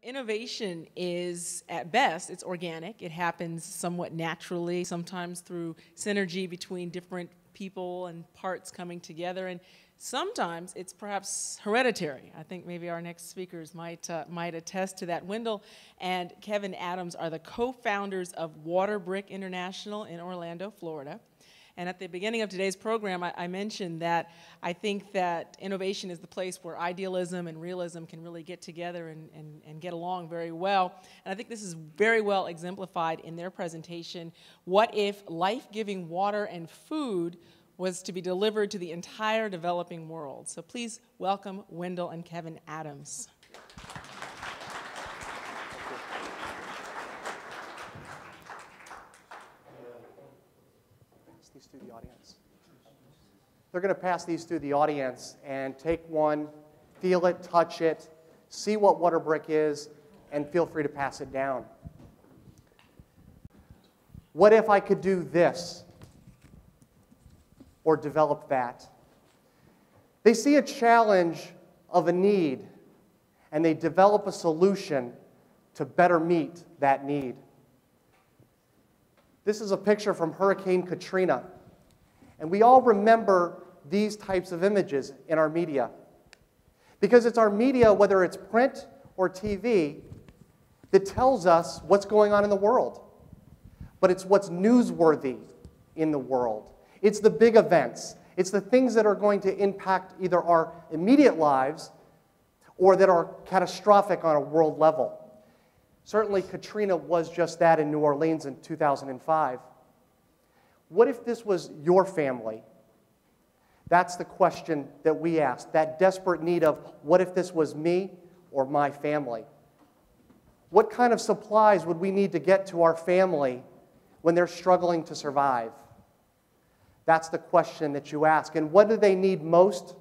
Innovation is, at best, it's organic. It happens somewhat naturally, sometimes through synergy between different people and parts coming together, and sometimes it's perhaps hereditary. I think maybe our next speakers might attest to that. Wendell and Kevin Adams are the co-founders of Waterbrick International in Orlando, Florida. And at the beginning of today's program, I mentioned that I think that innovation is the place where idealism and realism can really get together and get along very well. And I think this is very well exemplified in their presentation. What if life-giving water and food was to be delivered to the entire developing world? So please welcome Wendell and Kevin Adams. Through the audience. They're going to pass these through the audience and take one, feel it, touch it, see what Waterbrick is, and feel free to pass it down. What if I could do this or develop that? They see a challenge of a need, and they develop a solution to better meet that need. This is a picture from Hurricane Katrina. And we all remember these types of images in our media. Because it's our media, whether it's print or TV, that tells us what's going on in the world. But it's what's newsworthy in the world. It's the big events. It's the things that are going to impact either our immediate lives or that are catastrophic on a world level. Certainly, Katrina was just that in New Orleans in 2005. What if this was your family? That's the question that we ask, that desperate need of, what if this was me or my family? What kind of supplies would we need to get to our family when they're struggling to survive? That's the question that you ask. And what do they need most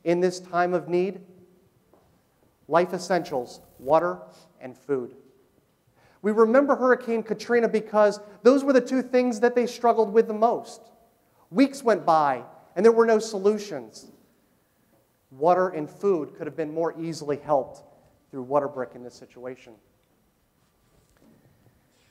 in this time of need? Life essentials, water and food. We remember Hurricane Katrina because those were the two things that they struggled with the most. Weeks went by, and there were no solutions. Water and food could have been more easily helped through Waterbrick in this situation.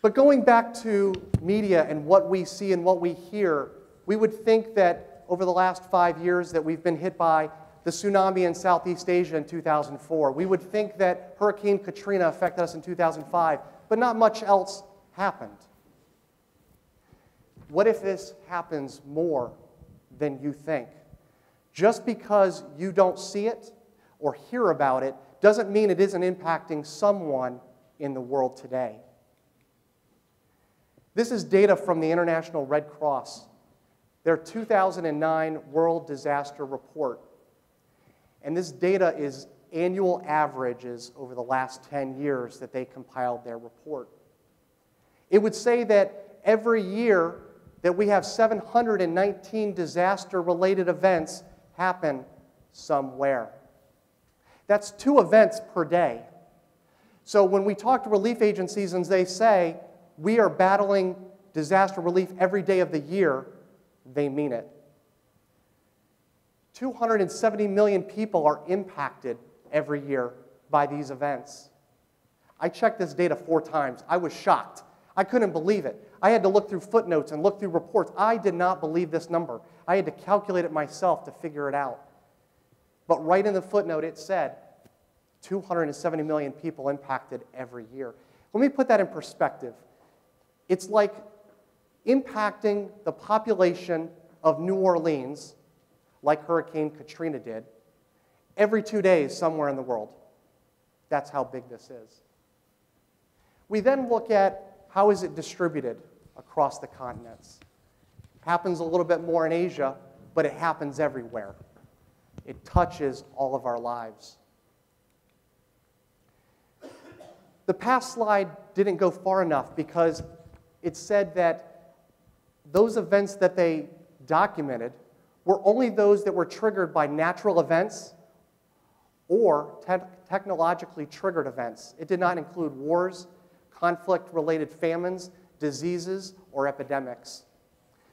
But going back to media and what we see and what we hear, we would think that over the last 5 years that we've been hit by the tsunami in Southeast Asia in 2004. We would think that Hurricane Katrina affected us in 2005. But not much else happened. What if this happens more than you think? Just because you don't see it or hear about it doesn't mean it isn't impacting someone in the world today. This is data from the International Red Cross, their 2009 World Disaster Report. And this data is annual averages over the last 10 years that they compiled their report. It would say that every year that we have 719 disaster-related events happen somewhere. That's 2 events per day. So when we talk to relief agencies and they say, we are battling disaster relief every day of the year, they mean it. 270 million people are impacted every year by these events. I checked this data 4 times. I was shocked. I couldn't believe it. I had to look through footnotes and look through reports. I did not believe this number. I had to calculate it myself to figure it out. But right in the footnote it said 270 million people impacted every year. Let me put that in perspective. It's like impacting the population of New Orleans, like Hurricane Katrina did, every 2 days somewhere in the world. That's how big this is. We then look at how is it distributed across the continents. It happens a little bit more in Asia, but it happens everywhere. It touches all of our lives. The past slide didn't go far enough because it said that those events that they documented were only those that were triggered by natural events or technologically triggered events. It did not include wars, conflict-related famines, diseases, or epidemics.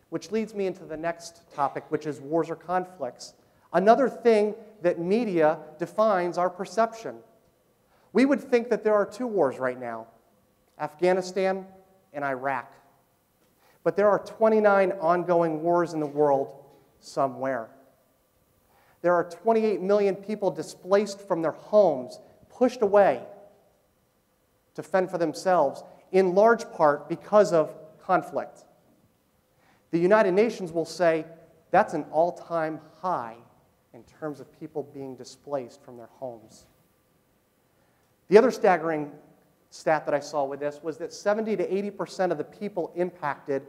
Which leads me into the next topic, which is wars or conflicts. Another thing that media defines our perception. We would think that there are two wars right now, Afghanistan and Iraq. But there are 29 ongoing wars in the world somewhere. There are 28 million people displaced from their homes, pushed away to fend for themselves, in large part because of conflict. The United Nations will say that's an all-time high in terms of people being displaced from their homes. The other staggering stat that I saw with this was that 70 to 80% of the people impacted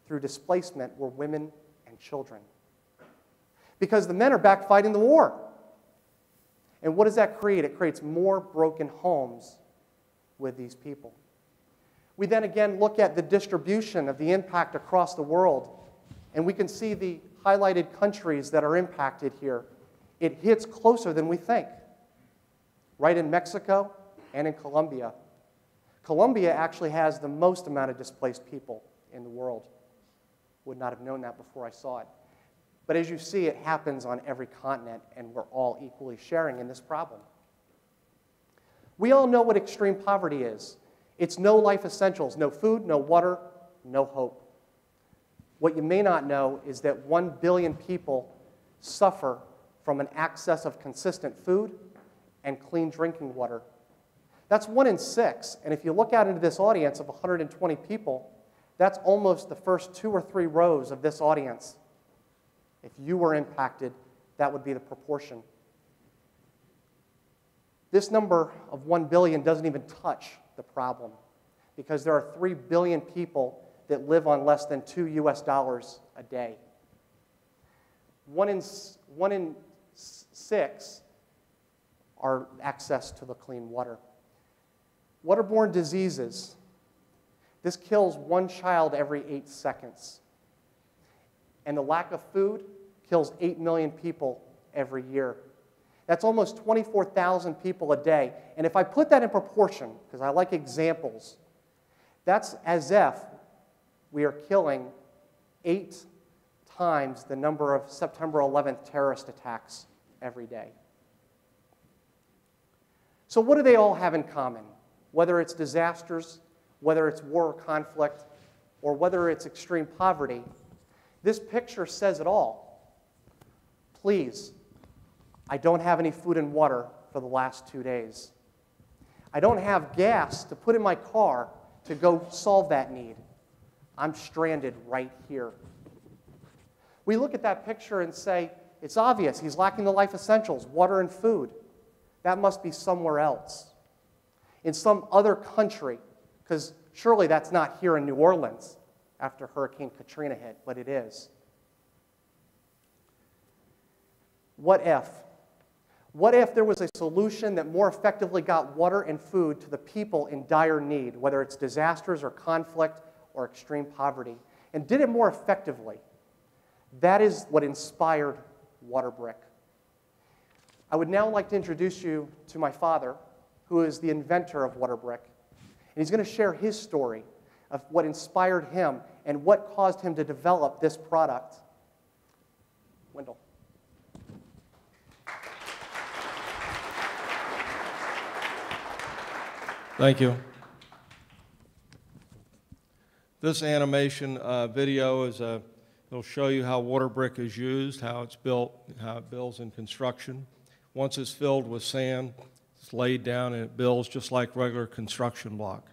through displacement were women and children. Because the men are back fighting the war. And what does that create? It creates more broken homes with these people. We then again look at the distribution of the impact across the world, and we can see the highlighted countries that are impacted here. It hits closer than we think, right in Mexico and in Colombia. Colombia actually has the most amount of displaced people in the world. Would not have known that before I saw it. But as you see, it happens on every continent, and we're all equally sharing in this problem. We all know what extreme poverty is. It's no life essentials, no food, no water, no hope. What you may not know is that 1 billion people suffer from an excess of consistent food and clean drinking water. That's 1 in 6, and if you look out into this audience of 120 people, that's almost the first 2 or 3 rows of this audience. If you were impacted, that would be the proportion. This number of 1 billion doesn't even touch the problem, because there are 3 billion people that live on less than $2 a day. 1 in 6 are access to the clean water. Waterborne diseases. This kills 1 child every 8 seconds. And the lack of food kills 8 million people every year. That's almost 24,000 people a day. And if I put that in proportion, because I like examples, that's as if we are killing 8 times the number of September 11th terrorist attacks every day. So what do they all have in common? Whether it's disasters, whether it's war or conflict, or whether it's extreme poverty, this picture says it all. Please, I don't have any food and water for the last 2 days. I don't have gas to put in my car to go solve that need. I'm stranded right here. We look at that picture and say, it's obvious, he's lacking the life essentials, water and food. That must be somewhere else, in some other country, because surely that's not here in New Orleans after Hurricane Katrina hit, but it is. What if? What if there was a solution that more effectively got water and food to the people in dire need, whether it's disasters or conflict or extreme poverty, and did it more effectively? That is what inspired WaterBrick. I would now like to introduce you to my father, who is the inventor of WaterBrick. And he's going to share his story of what inspired him and what caused him to develop this product. Wendell. Thank you. This animation video it'll show you how WaterBrick is used, how it's built, how it builds in construction. Once it's filled with sand, it's laid down and it builds just like regular construction block.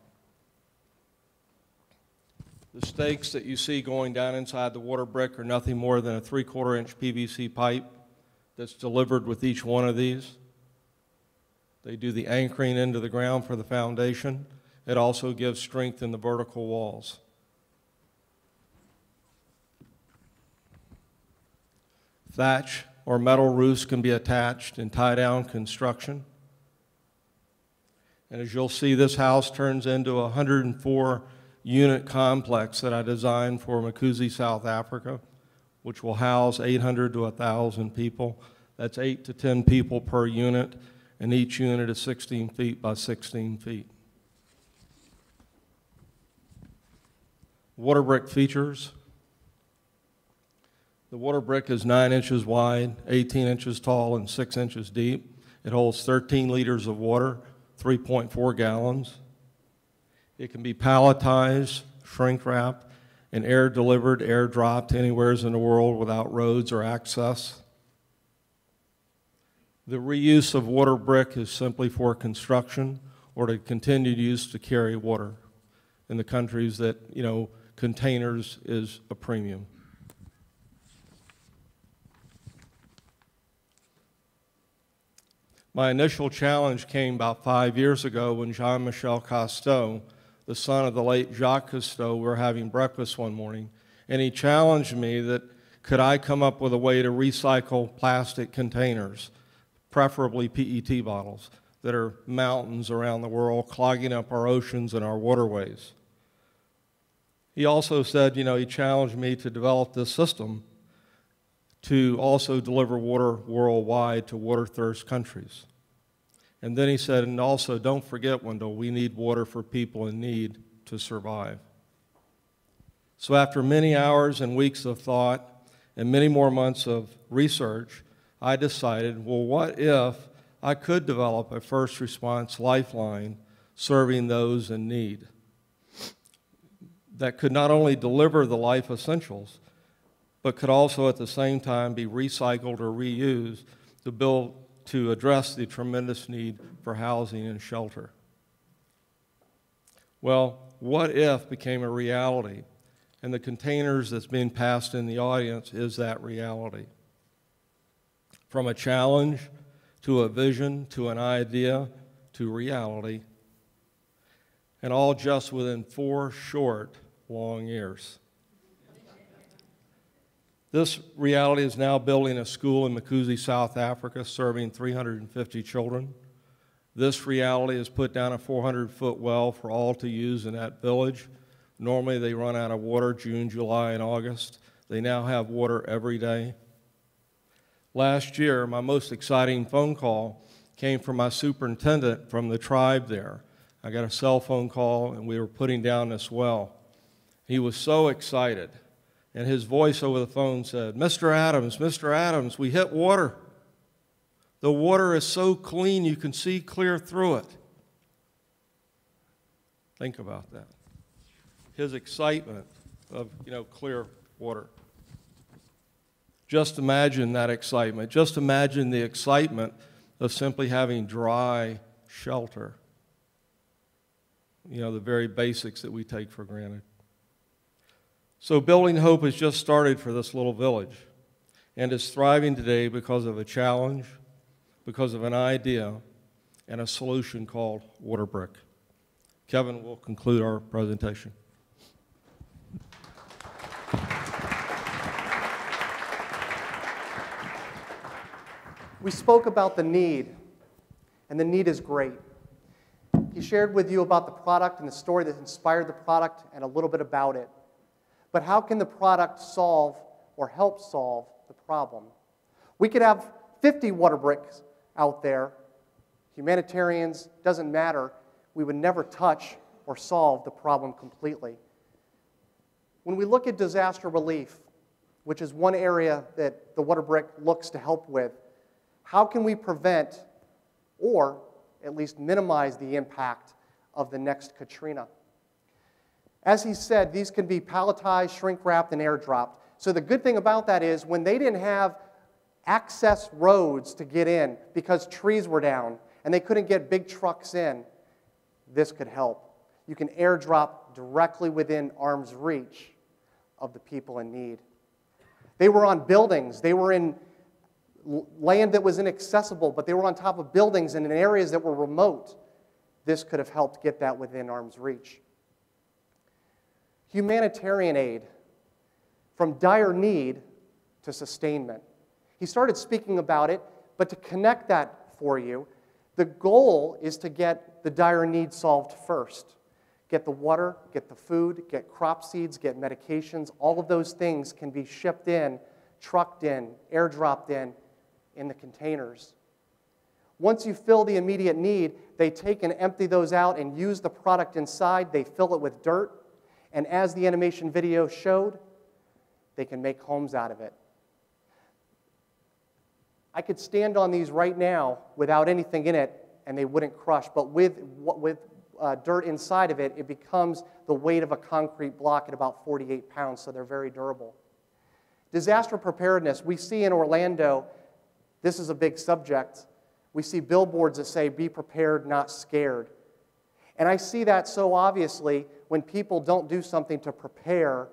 The stakes that you see going down inside the WaterBrick are nothing more than a 3/4 inch PVC pipe that's delivered with each one of these. They do the anchoring into the ground for the foundation. It also gives strength in the vertical walls. Thatch or metal roofs can be attached in tie-down construction. And as you'll see, this house turns into a 104-unit complex that I designed for Makuzi, South Africa, which will house 800 to 1,000 people. That's 8 to 10 people per unit, and each unit is 16 feet by 16 feet. WaterBrick features. The WaterBrick is 9 inches wide, 18 inches tall, and 6 inches deep. It holds 13 liters of water, 3.4 gallons. It can be palletized, shrink wrapped, and air delivered, air dropped anywhere in the world without roads or access. The reuse of water brick is simply for construction or to continued use to carry water in the countries that, containers is a premium. My initial challenge came about 5 years ago when Jean-Michel Cousteau, the son of the late Jacques Cousteau, we were having breakfast one morning, and he challenged me that could I come up with a way to recycle plastic containers, preferably PET bottles, that are mountains around the world clogging up our oceans and our waterways. He also said, he challenged me to develop this system to also deliver water worldwide to water-thirst countries. And then he said, and also, don't forget, Wendell, we need water for people in need to survive. So after many hours and weeks of thought and many more months of research, I decided, well, what if I could develop a first response lifeline serving those in need that could not only deliver the life essentials, but could also at the same time be recycled or reused to address the tremendous need for housing and shelter. Well, what if became a reality, and the containers that's being passed in the audience is that reality. From a challenge, to a vision, to an idea, to reality, and all just within 4 short, long years. This reality is now building a school in Makuzi, South Africa, serving 350 children. This reality has put down a 400-foot well for all to use in that village. Normally they run out of water June, July, and August. They now have water every day. Last year, my most exciting phone call came from my superintendent from the tribe there. I got a cell phone call, and we were putting down this well. He was so excited, and his voice over the phone said, Mr. Adams, we hit water. The water is so clean you can see clear through it. Think about that. His excitement of, clear water. Just imagine that excitement. Just imagine the excitement of simply having dry shelter. The very basics that we take for granted. So Building Hope has just started for this little village and is thriving today because of a challenge, because of an idea, and a solution called Water Brick. Kevin will conclude our presentation. We spoke about the need, and the need is great. He shared with you about the product and the story that inspired the product and a little bit about it. But how can the product solve or help solve the problem? We could have 50 water bricks out there, humanitarians, doesn't matter. We would never touch or solve the problem completely. When we look at disaster relief, which is one area that the water brick looks to help with, how can we prevent or at least minimize the impact of the next Katrina? As he said, these can be palletized, shrink-wrapped, and air-dropped. So the good thing about that is when they didn't have access roads to get in because trees were down and they couldn't get big trucks in, this could help. You can airdrop directly within arm's reach of the people in need. They were on buildings. They were in land that was inaccessible, but they were on top of buildings and in areas that were remote. This could have helped get that within arm's reach. Humanitarian aid, from dire need to sustainment. He started speaking about it, but to connect that for you, the goal is to get the dire need solved first. Get the water, get the food, get crop seeds, get medications. All of those things can be shipped in, trucked in, airdropped in the containers. Once you fill the immediate need, they take and empty those out and use the product inside. They fill it with dirt. And as the animation video showed, they can make homes out of it. I could stand on these right now without anything in it and they wouldn't crush. But with dirt inside of it, it becomes the weight of a concrete block at about 48 pounds, so they're very durable. Disaster preparedness, we see in Orlando, this is a big subject. We see billboards that say, "Be prepared, not scared." And I see that so obviously when people don't do something to prepare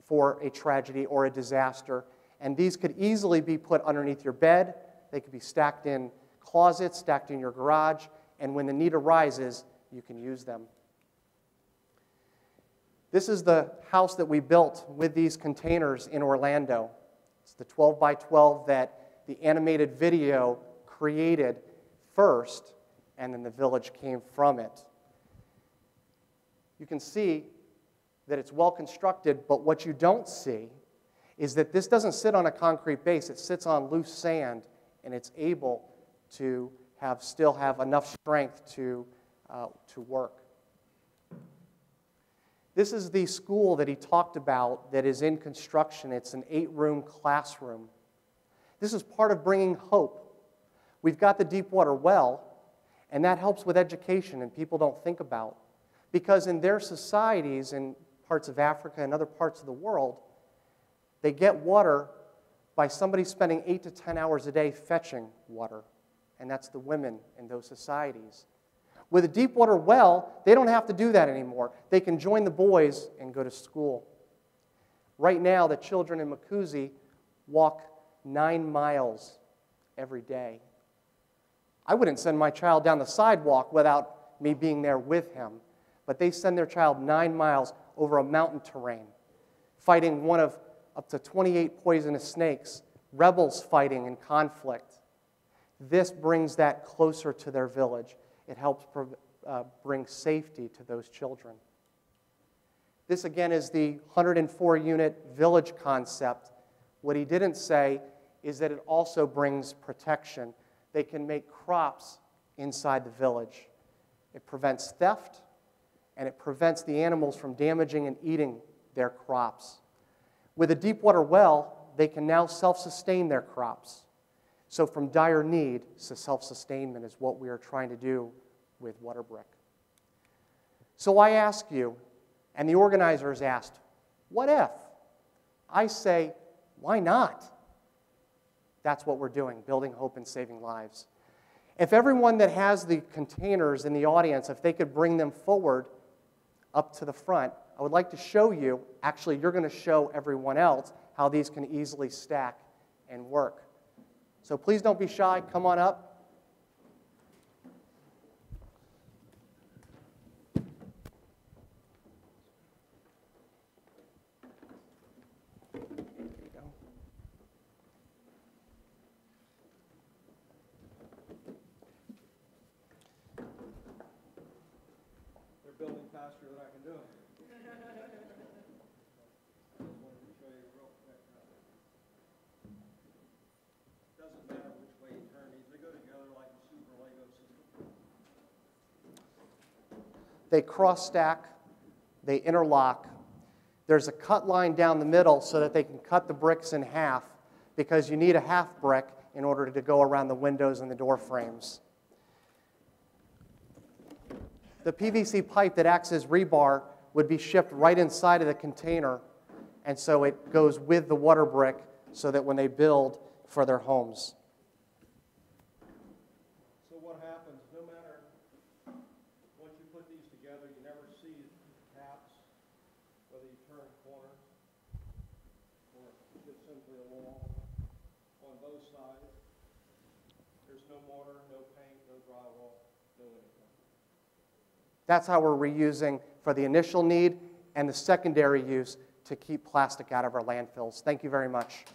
for a tragedy or a disaster. And these could easily be put underneath your bed. They could be stacked in closets, stacked in your garage, and when the need arises, you can use them. This is the house that we built with these containers in Orlando. It's the 12 by 12 that the animated video created first, and then the village came from it. You can see that it's well constructed, but what you don't see is that this doesn't sit on a concrete base. It sits on loose sand, and it's able to still have enough strength to work. This is the school that he talked about that is in construction. It's an 8-room classroom. This is part of bringing hope. We've got the deep water well, and that helps with education, and people don't think about. Because in their societies, in parts of Africa and other parts of the world, they get water by somebody spending 8 to 10 hours a day fetching water, and that's the women in those societies. With a deep water well, they don't have to do that anymore. They can join the boys and go to school. Right now, the children in Makuzi walk 9 miles every day. I wouldn't send my child down the sidewalk without me being there with him, but they send their child 9 miles over a mountain terrain, fighting one of up to 28 poisonous snakes, rebels fighting in conflict. This brings that closer to their village. It helps bring safety to those children. This, again, is the 104-unit village concept. What he didn't say is that it also brings protection. They can make crops inside the village. It prevents theft, and it prevents the animals from damaging and eating their crops. With a deep water well, they can now self-sustain their crops. So from dire need to self-sustainment is what we are trying to do with WaterBrick. So I ask you, and the organizers asked, what if? I say, why not? That's what we're doing, building hope and saving lives. If everyone that has the containers in the audience, if they could bring them forward up to the front, I would like to show you, actually you're going to show everyone else how these can easily stack and work. So please don't be shy, come on up. Building faster than I can do it. Doesn't matter which way you turn these, they go together like a super Lego system. They cross-stack, they interlock. There's a cut line down the middle so that they can cut the bricks in half, because you need a half brick in order to go around the windows and the door frames. The PVC pipe that acts as rebar would be shipped right inside of the container, and so it goes with the water brick so that when they build for their homes. So what happens, no matter, once you put these together, you never see taps, whether you turn corners or just simply a wall on both sides. There's no mortar, no paint, no drywall, no anything. That's how we're reusing for the initial need and the secondary use to keep plastic out of our landfills. Thank you very much.